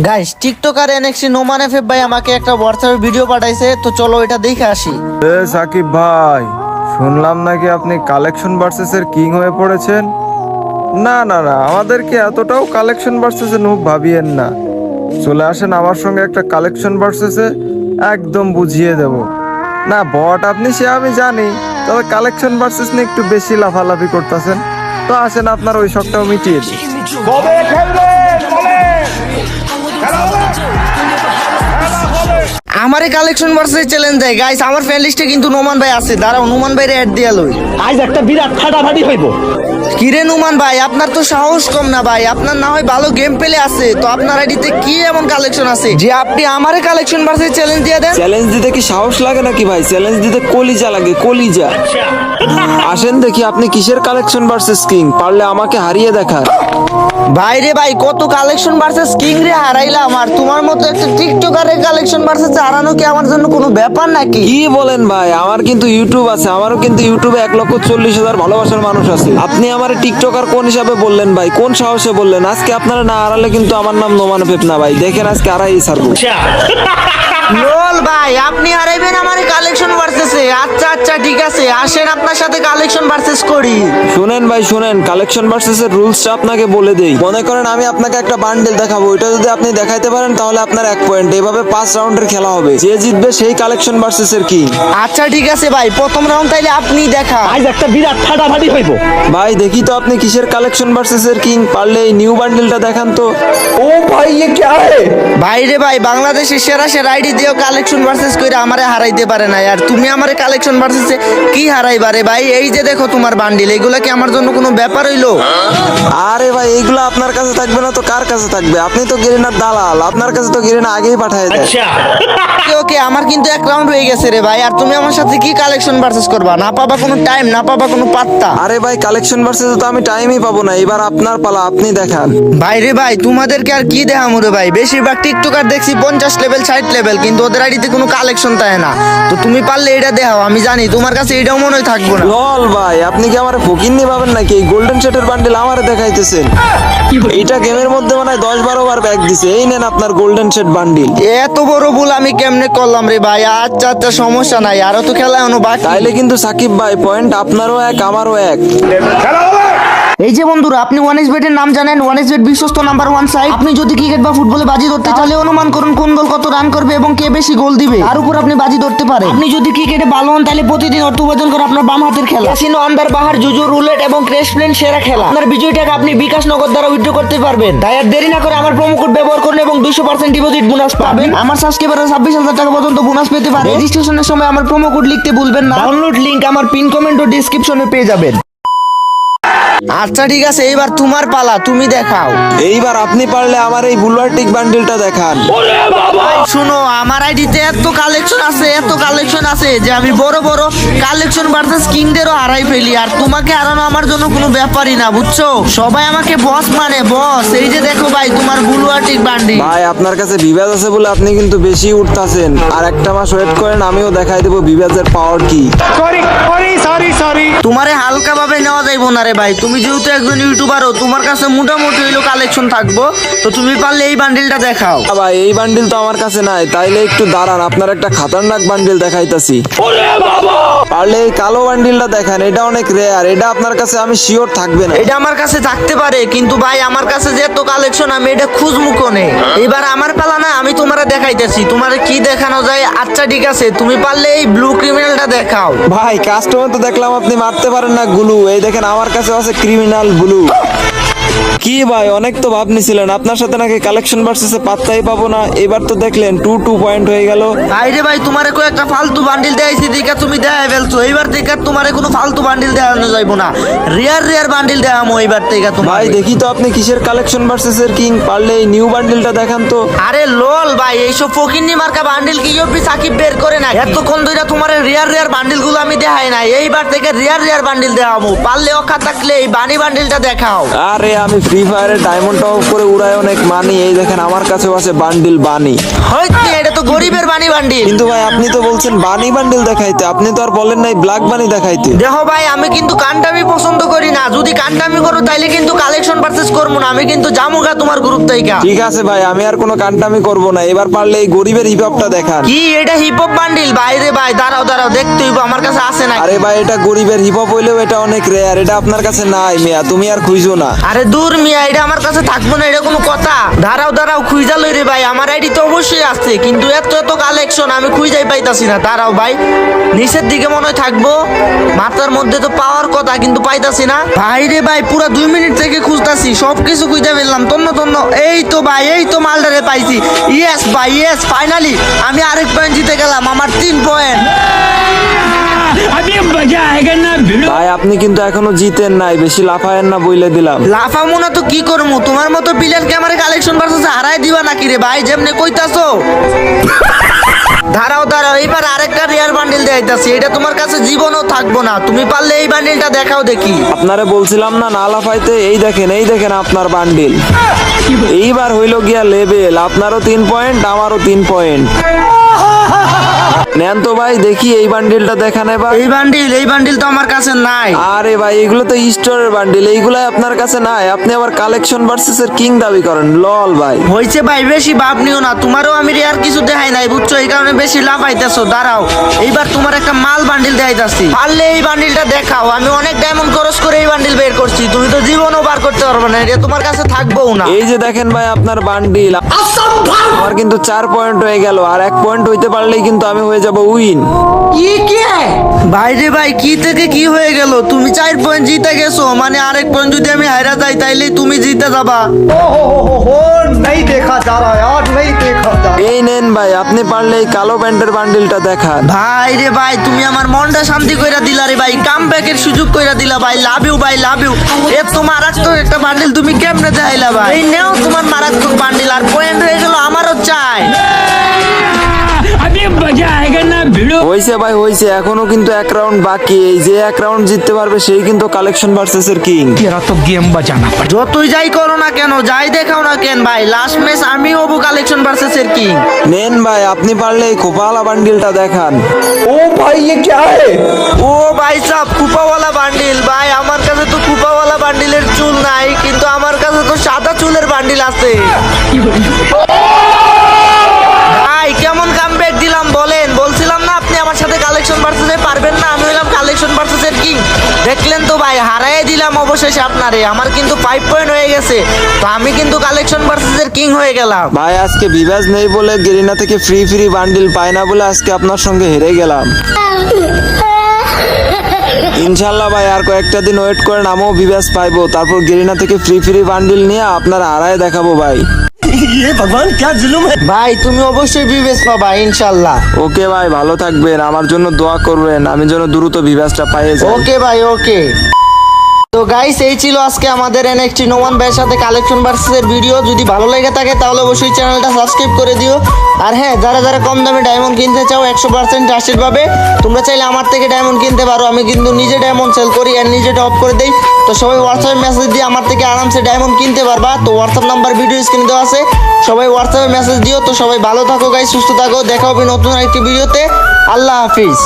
Guys TikToker এনএক্সি Noman FF ভাই আমাকে একটা হোয়াটসঅ্যাপে ভিডিও পাঠাইছে, তো চলো এটা দেখে আসি। সাকিব ভাই, শুনলাম নাকি আপনি কালেকশন ভার্সেসের কিং হয়ে পড়েছেন। না না না, আমাদেরকে এতটাও কালেকশন ভার্সেসে নুব ভাবিয়েন না। চলে আসেন আমার সঙ্গে একটা কালেকশন ভার্সেসে, একদম বুঝিয়ে দেব। না বট আপনি সে আমি জানি, তবে কালেকশন ভার্সেস নিয়ে একটু বেশি লাফালাফি করতেছেন। তো আসেন আপনার ওই শখটাও মিটিয়ে দিই। কবে খেলবেন বলেন? খেলা হবে? আমারে কালেকশন ভার্সেস চ্যালেঞ্জ দেয় গাইস, আমার ফ্রেন্ড লিস্টে কিন্তু নোমান ভাই আছে। দাঁড়াও নোমান ভাইরে অ্যাড দিয়া লই। আজ একটা বিরাট ফাটাফাটি হইব। কিরে নোমান ভাই, আপনার তো সাহস কম না ভাই। আপনার না হয় ভালো গেম প্লে আছে, তো আপনার আইডিতে কি এমন কালেকশন আছে যে আপনি আমারে কালেকশন ভার্সেস চ্যালেঞ্জ দিয়ে দেন? চ্যালেঞ্জ দিতে কি সাহস লাগে নাকি ভাই? চ্যালেঞ্জ দিতে কলিজা লাগে, কলিজা। আসেন দেখি আপনি কিসের কালেকশন ভার্সেস কিং, পারলে আমাকে হারিয়ে দেখান। ভাই রে ভাই, কত কালেকশন ভার্সেস কিং রে হারাইলাম, আর তোমার মতো একটা টিকটকারের কালেকশন ভার্সেস হারানো কি আমার জন্য কোনো ব্যাপার নাকি? কি বলেন ভাই, আমার কিন্তু ইউটিউব আছে, আমারও কিন্তু ইউটিউবে 1,40,000 ভালোবাসার মানুষ আছে। আপনি আমার টিকটকার কোন হিসাবে বললেন ভাই? কোন সাহসে বললেন? আজকে আপনারা না হারালে কিন্তু আমার নাম নোমান এফএফ না ভাই। দেখেন আজকে হারাই ছাড়বো। লোল ভাই, আপনি হারাইবেন আমার কালেকশন ভার্সেসে? আচ্ছা আচ্ছা ঠিক আছে, আসেন আপনার সাথে কালেকশন ভার্সেস করি। শুনেন ভাই শুনেন, কালেকশন ভার্সেস এর রুলসটা আপনাকে বলে দেই। মনে করেন আমি আপনাকে একটা বান্ডেল দেখাবো, ওইটা যদি আপনি দেখাইতে পারেন তাহলে আপনার 1 পয়েন্ট। এভাবে 5 রাউন্ডের খেলা হবে, যে জিতবে সেই কালেকশন ভার্সেস এর কিং। আচ্ছা ঠিক আছে ভাই, প্রথম রাউন্ড তাইলে আপনি দেখা। আজ একটা বিরাট ফাটাফাটি হইব। ভাই দেখি তো আপনি কিসের কালেকশন ভার্সেস এর কিং, পারলে এই নিউ বান্ডেলটা দেখান তো। ও ভাই ये क्या है? ভাই রে ভাই, বাংলাদেশের সেরা সেরা আইডি দিয়েও কালেকশন ভার্সেস কইরা আমারে হারাইতে পারে না। আর তুমি আমারে কালেকশন ভার্সেসে কি হারাইবারে ভাই? এই যে দেখো তোমার বান্ডিল, এগুলা কি আমার জন্য কোনো ব্যাপার হইলো? আরে ভাই এইগুলো আপনার কাছে থাকবে না তো কার কাছে থাকবে? আপনি তো গেরিনার দালাল, আপনার কাছে তো গেরিনা আগেই পাঠায় দেয়। ওকে ওকে, আমার কিন্তু এক রাউন্ড হয়ে গেছে রে ভাই। আর তুমি আমার সাথে কি কালেকশন ভার্সেস করবা? না পাবা কোনো টাইম, না পাবা কোনো পাত্তা। আরে ভাই কালেকশন ভার্সেস তো আমি টাইমই পাবো না, এবার আপনার পালা, আপনি দেখান। ভাই রে ভাই, তোমাদেরকে আর কি দেখামু রে ভাই? বেশিরভাগ টিকটকার দেখছি 50 লেভেল 60 লেভেল, কিন্তু ওদের আইডিতে কোনো কালেকশন থাকে না। তো তুমি পারলে এটা দেখাও, আমি জানি তোমার কাছে এটাও মনে হয় থাকবো না। লল ভাই, আপনি কি আমার ফকিন্নি ভাবেন নাকি? এই গোল্ডেন সেটের বান্ডেল আমারে দেখাইতেছেন? এইটা গেমের মধ্যে মনে হয় 10-12 বার ব্যাগ দিছে। এই নেন আপনার গোল্ডেন সেট বান্ডিল। এত বড় ভুল আমি কেমনে করলাম রে ভাই? আচ্ছা আচ্ছা সমস্যা নাই, আরো তো খেলা এখনো বাকি। তাইলে কিন্তু সাকিব ভাই পয়েন্ট আপনারও 1 আমারও 1। খেলা হবে? এই যে বন্ধুরা, আপনি ওয়ানএক্সবেট এর নাম জানেন? ওয়ানএক্সবেট বিশ্বস্ত নাম্বার 1 সাইট। আপনি যদি ক্রিকেট বা ফুটবলে বাজি ধরতে চাইলে অনুমান করুন কোন দল কত রান করবে এবং কে বেশি গোল দিবে, তার উপর আপনি বাজি ধরতে পারেন। আপনি যদি ক্রিকেটে ভালো হন তাহলে প্রতিদিন অর্থ উপার্জন করে আপনার বাম হাতের খেলা ক্যাসিনো, আন্দার বাহার, জুজু, রুলেট এবং ক্র্যাশ প্লেন সেরা খেলা। আপনার বিজয়ী টাকা আপনি বিকাশ নগদ দ্বারা উইথড্র করতে পারবেন। তাই আর দেরি না করে আমার প্রোমো কোড ব্যবহার করুন এবং 200% ডিপোজিট বোনাস পাবেন। আমার সাবস্ক্রাইবাররা 26,000 টাকা পর্যন্ত বোনাস পেতে পারে। রেজিস্ট্রেশনের সময় আমার প্রোমো কোড লিখতে ভুলবেন না। ডাউনলোড লিংক আমার পিন কমেন্ট ও ডেসক্রিপশনে পেয়ে যাবেন। আচ্ছা ঠিক আছে, এইবার তোমার পালা, তুমি দেখাও। এইবার আপনি পারলে আমার এই বুলওয়ার্টিক বান্ডেলটা দেখান। শুনো, আমার আইডিতে এত কালেকশন আছে, এত কালেকশন আছে যে আমি বড় বড় কালেকশন ভার্সেস কিংদেরও হারাই ফেলি। আর তোমাকে হারানো আমার জন্য কোনো ব্যাপারই না, বুঝছো? সবাই আমাকে বস মানে বস। এই যে দেখো ভাই, তোমার বুলওয়ার্টিক বান্ডিল। ভাই আপনার কাছে বিভাজ আছে বলে আপনি কিন্তু বেশি উঠতাছেন। আর একটা মাস ওয়েট করেন, আমিও দেখাই দেবো বিভাজের পাওয়ার কি। সরি। তোমারে হালকা ভাবে নেওয়া যাইবো না রে ভাই। তুমি যেহেতু একজন ইউটিউবারও, তোমার কাছে মোটামুটি হইলো কালেকশন থাকবো। তো তুমি পারলে এই বান্ডিলটা দেখাও। ভাই এই বান্ডিল তো আমার কাছে নাই, তাইলে একটু দাঁড়ান, আপনার একটা খাতারনাক বান্ডিল দেখাইতাছি। পারলে এই কালো বান্ডিলটা দেখান, এটা অনেক রেয়ার, এটা আপনার কাছে আমি শিওর থাকবে না। এটা আমার কাছে থাকতে পারে, কিন্তু ভাই আমার কাছে যে এত কালেকশন, আমি এটা খুঁজমু কোনে? এবার আমার পালা না, আমি তোমারে দেখাইতেছি। তোমারে কি দেখানো যায়? আচ্ছা ঠিক আছে, তুমি পারলে এই ব্লু ক্রিমিনালটা দেখাও। ভাই কাস্টমার তো দেখলাম আপনি মারতে পারেন না গুলু, এই দেখেন আমার কাছে আছে ক্রিমিনাল ব্লু। কি ভাই, অনেক তো ভাব নিছিলেন, আপনার সাথে নাকি কালেকশন ভার্সেসে পাত্তাই পাবো না। এবার তো দেখলেন 2 পয়েন্ট হয়ে গেল। আইরে ভাই, তোমারে কো একটা ফালতু বান্ডিল দেখাইছি, দেখা তুমি দেখাই ফেলছো। এইবার থেকে তোমারে কোনো ফালতু বান্ডিল দেখানো যাইবো না, রিয়ার বান্ডিল দেখামো এইবার থেকে তোমার। ভাই দেখি তো আপনি কিসের কালেকশন ভার্সেস এর কিং, পারলে এই নিউ বান্ডিলটা দেখান তো। আরে লোল ভাই, এইসব ফকিন্নি মার্কা বান্ডিল কি ইউপি সাকিব বের করে না? এতক্ষণ ধরে তোমার রিয়ার বান্ডিল গুলো আমি দেখাই না, এইবার থেকে রিয়ার বান্ডিল দেখাবো। পারলে অখা থাকলে এই বানি বান্ডিলটা দেখাও। আরে আমি ফ্রি ফায়ারে ডায়মন্ড টপ করে উড়াই অনেক মানি, এই দেখেন আমার কাছেও আছে বান্ডিল বানি। হয়তো এটা তো গরিবের বানি বান্ডিল। কিন্তু ভাই আপনি তো বলছেন বানি বান্ডিল দেখাইতে, আপনি তো আর বলেন নাই ব্ল্যাক বানি দেখাইতে। দেখো ভাই, আমি কিন্তু কান্টামি পছন্দ করি না। যদি কান্টামি করো তাইলে কিন্তু কালেকশন পারচেজ করবো না, আমি কিন্তু জামুগা তোমার গ্রুপ থেকে। ঠিক আছে ভাই, আমি আর কোনো কান্টামি করব না, এবার পারলে এই গরিবের হিপ হপটা দেখান। কি এটা হিপ হপ বান্ডিল? ভাই রে ভাই, দাঁড়াও দাঁড়াও, দেখতে হইব, আমার কাছে আছে না। আরে ভাই এটা গরিবের হিপ হপ হইলেও এটা অনেক রেয়ার, এটা আপনার কাছে নাই মিয়া, তুমি আর খুঁজো না। আরে দূর মিয়া, এটা আমার কাছে থাকবো না, এটা কোনো কথা? দাঁড়াও দাঁড়াও, খুঁজা লই রে ভাই, আমার আইডি তো অবশ্যই আছে, কিন্তু এত এত কালেকশন আমি খুঁজাই পাইতাছি না। দাঁড়াও ভাই, নিচের দিকে মনে হয় থাকবো, মাথার মধ্যে তো পাওয়ার কথা, কিন্তু পাইতাছি না। ভাই রে ভাই, পুরা 2 মিনিট থেকে খুঁজতাছি, সবকিছু খুঁজে ফেললাম, তন্ন তন্ন। এই তো ভাই, এই তো মালটারে পাইছি। ইয়েস ভাই, ইয়েস, ফাইনালি আমি আরেক পয়েন্ট জিতে গেলাম, আমার 3 পয়েন্ট। अभी मजा आएगा ना भिड़ो। ভাই আপনি কিন্তু এখনো জিতেন নাই, বেশি লাফায়েন না বইলে দিলাম। লাফামো না তো কি করবো? তোমার মতো প্লেয়ারকে আমার কালেকশন ভার্সেস হারাই দিবা নাকি রে ভাই, যেমনে কইতাছো? দাঁড়াও দাঁড়াও, এইবার আরেকটা রিয়ার বান্ডিল দেখাইতাছি, এটা তোমার কাছে জীবনও থাকবো না, তুমি পারলে এই বান্ডিলটা দেখাও দেখি। আপনারে বলছিলাম না না লাফাইতে, এই দেখেন আপনার বান্ডিল। এইবার হইল গিয়া লেভেল, আপনারও 3 পয়েন্ট, আমারও 3 পয়েন্ট। নেন তো ভাই দেখি এই বান্ডিলটা দেখান এবার। এই বান্ডিল তো আমার কাছে নাই। আরে ভাই এগুলো তো স্টোরের বান্ডিল, এইগুলাই আপনার কাছে নাই, আপনি আবার কালেকশন ভার্সেস এর কিং দাবি করেন, লল ভাই। হইছে ভাই, বেশি ভাব নিও না, তোমারও আমি রিয়ার কিছু দেখাই নাই বুঝছো, এই কারণে বেশি লাফাইতেছো। দাঁড়াও, এইবার তোমার একটা মাল বান্ডিল দেখাইতাছি, পারলে এই বান্ডিলটা দেখাও। আমি অনেক ডায়মন্ড খরচ করে এই বান্ডিল বের করছি, তুমি তো জীবনও বার করতে পারবে না, এটা তোমার কাছে থাকবোও না। এই যে দেখেন ভাই আপনার বান্ডিল, আমার কিন্তু 4 পয়েন্ট হয়ে গেল, আর 1 পয়েন্ট হইতে পারলেই কিন্তু আমি হয়ে যাব উইন। ভাই রে ভাই, কি থেকে কি হয়ে গেল? তুমি 4 পয়েন্ট জিতে গেছো, মানে আরেক পয়েন্ট যদি আমি হারা যাই তাইলে তুমি জিতে যাবা। हो नहीं देखा जा रहा यार, नहीं देखा जा रहा। এই নেন ভাই, আপনি পারলে এই কালো প্যান্টের বান্ডিলটা দেখান। ভাই রে ভাই, তুমি আমার মনটা শান্তি কইরা দিলা রে ভাই, কাম ব্যাকের সুযোগ কইরা দিলা ভাই, লাভ ইউ ভাই, লাভ ইউ। এ তো মারাত্মক একটা বান্ডিল তুমি কেমনে দেখাইলা ভাই? এই নাও তোমার মারাত্মক বান্ডিল, আর পয়েন্ট হয়ে গেল আমারও চাই। अभी मजा आएगा ना भिड़ो। হইছে ভাই হইছে, এখনো কিন্তু 1 রাউন্ড বাকি, এই যে 1 রাউন্ড জিততে পারবে সেই কিন্তু কালেকশন ভার্সেস এর কিং। तेरा तो गेम बजाना पड़ा। যতই যাই করো না কেন, যাই দেখাও না কেন ভাই, লাস্ট ম্যাচ আমি হবো কালেকশন ভার্সেস এর কিং। নেন ভাই, আপনি পারলে এই খোপাওয়ালা বান্ডিলটা দেখান। ओ भाई ये क्या है? ও ভাই সাহ, কুপাওয়ালা বান্ডিল ভাই, আমার কাছে তো কুপাওয়ালা বান্ডিলের চুল নাই, কিন্তু আমার কাছে তো সাদা চুলের বান্ডিল আছে। ভাই কেমন কামব্যাক দিলাম বলেন? বলছিলাম না আপনি আমার সাথে কালেকশন ভার্সেসে পারবেন না, আমি হইলাম কালেকশন ভার্সেসের কিং। দেখলেন তো ভাই, হারাই দিলাম অবশেষে আপনারে, আমার কিন্তু 5 পয়েন্ট হয়ে গেছে, তো আমি কিন্তু কালেকশন ভার্সেসের কিং হয়ে গেলাম। ভাই আজকে বিভাজ নেই বলে, গেরিনা থেকে ফ্রি বান্ডিল পাই না বলে আজকে আপনার সঙ্গে হেরে গেলাম। ইনশাল্লাহ ভাই আর কয়েকটা দিন ওয়েট করেন, আমিও বিভাজ পাইবো, তারপর গেরিনা থেকে ফ্রি বান্ডিল নিয়ে আপনার হারায় দেখাবো ভাই। ये भगवान क्या जुल्म है। ভাই তুমি অবশ্যই বিবেচ পাবা ইনশাল্লাহ। ওকে ভাই, ভালো থাকবেন, আমার জন্য দোয়া করবেন, আমি যেন দ্রুত বিভাজটা পাইয়ে যাই। ওকে ভাই, ওকে। তো গাইস, এই ছিল আজকে আমাদের NXT নোমান ভাইয়ের সাথে কালেকশন ভার্সেসের ভিডিও। যদি ভালো লেগে থাকে তাহলে অবশ্যই চ্যানেলটা সাবস্ক্রাইব করে দিও। আর হ্যাঁ, যারা যারা কম দামে ডায়মন্ড কিনতে চাও 100% ট্রাস্টেড ভাবে, তোমরা চাইলে আমার থেকে ডায়মন্ড কিনতে পারো। আমি কিন্তু নিজে ডায়মন্ড সেল করি আর নিজে টপ করে দেই। তো সবাই হোয়াটসঅ্যাপে মেসেজ দিয়ে আমার থেকে আরামসে ডায়মন্ড কিনতে পারবা। তো হোয়াটসঅ্যাপ নাম্বার ভিডিও স্ক্রিনে দেওয়া আছে, সবাই হোয়াটসঅ্যাপে মেসেজ দিও। তো সবাই ভালো থাকো গাইস, সুস্থ থাকো, দেখা হবে নতুন আরেকটি ভিডিওতে। আল্লাহ হাফিজ।